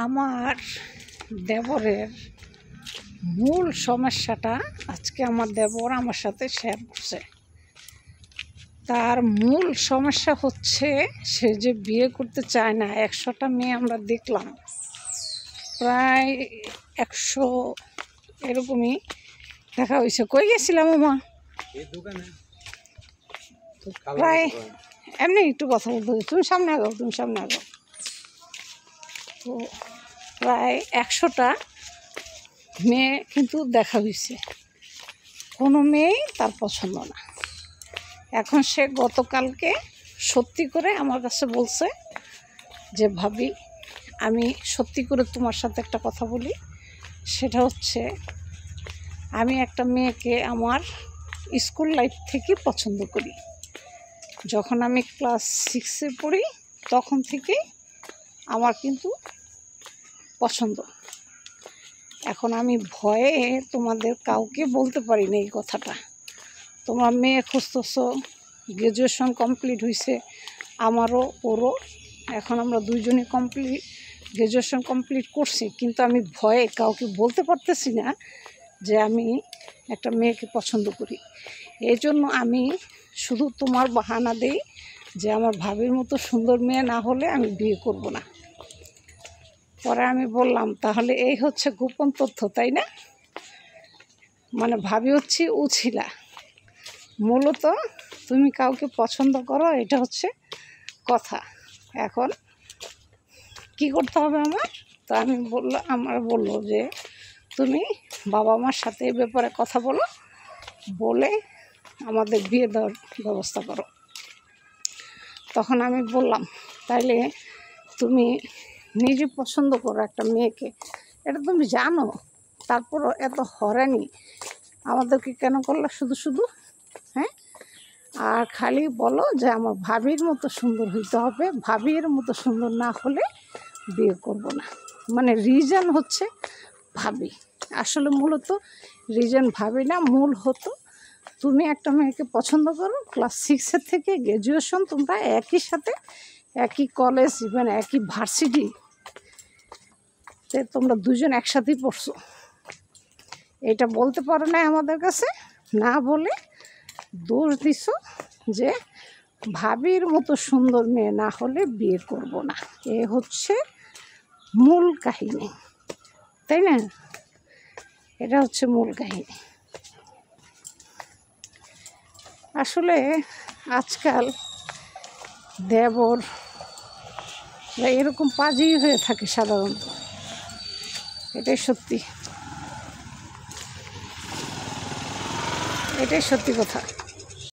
আমার দেবরের মূল সমস্যাটা আজকে আমার দেবর আমার সাথে শেয়ার করছে। তার মূল সমস্যা হচ্ছে সে যে বিয়ে করতে চায় না। 100টা মেয়ে আমরা দেখলাম, প্রায় 100 এরকমই দেখা হয়েছে। কই গেছিলাম ওমা? প্রায় এমনি একটু কথা বলতে, তুমি সামনে আগাও, তুমি সামনে আগাও। তো প্রায় 100টা মেয়ে কিন্তু দেখা হয়েছে, কোনো মেয়েই তার পছন্দ না। এখন সে গতকালকে সত্যি করে আমার কাছে বলছে যে ভাবি, আমি সত্যি করে তোমার সাথে একটা কথা বলি। সেটা হচ্ছে, আমি একটা মেয়েকে আমার স্কুল লাইফ থেকে পছন্দ করি। যখন আমি ক্লাস 6-এ পড়ি তখন থেকেই আমার কিন্তু পছন্দ। এখন আমি ভয়ে তোমাদের কাউকে বলতে পারি না এই কথাটা। তোমার মেয়ে খুঁজতেছো, গ্র্যাজুয়েশন কমপ্লিট হয়েছে আমারও ওরও। এখন আমরা দুইজনই গ্র্যাজুয়েশন কমপ্লিট করছি, কিন্তু আমি ভয়ে কাউকে বলতে পারতেছি না যে আমি একটা মেয়েকে পছন্দ করি। এই জন্য আমি শুধু তোমার বাহানা দেই যে আমার ভাবির মতো সুন্দর মেয়ে না হলে আমি বিয়ে করব না। পরে আমি বললাম, তাহলে এই হচ্ছে গোপন তথ্য, তাই না? মানে ভাবি হচ্ছে উছিলা, মূলত তুমি কাউকে পছন্দ করো, এটা হচ্ছে কথা। এখন কি করতে হবে আমার? তো আমি আমার বললো যে তুমি বাবা মার সাথে এই ব্যাপারে কথা বলো, বলে আমাদের বিয়ে দেওয়ার ব্যবস্থা করো। তখন আমি বললাম, তাইলে তুমি নিজে পছন্দ করো একটা মেয়েকে, এটা তুমি জানো, তারপরও এত হয়রানি আমাদেরকে কেন করলা শুধু শুধু? হ্যাঁ, আর খালি বলো যে আমার ভাবির মতো সুন্দর হইতে হবে, ভাবির মতো সুন্দর না হলে বিয়ে করব না। মানে রিজন হচ্ছে ভাবি। আসলে মূলত রিজন ভাবি না, মূল হতো তুমি একটা মেয়েকে পছন্দ করো, ক্লাস 6-এর থেকে গ্র্যাজুয়েশন তোমরা একই সাথে, একই কলেজ, ইভেন একই ভার্সিটিতে তোমরা দুজন একসাথেই পড়ছো। এটা বলতে পারো না আমাদের কাছে, না বলে দোষ দিছ যে ভাবির মতো সুন্দর মেয়ে না হলে বিয়ে করব না। এ হচ্ছে মূল কাহিনী, তাই না? এটা হচ্ছে মূল কাহিনী। আসলে আজকাল দেবর এরকম পাজি হয়ে থাকে সাধারণত, এটাই সত্যি, এটাই সত্যি কথা।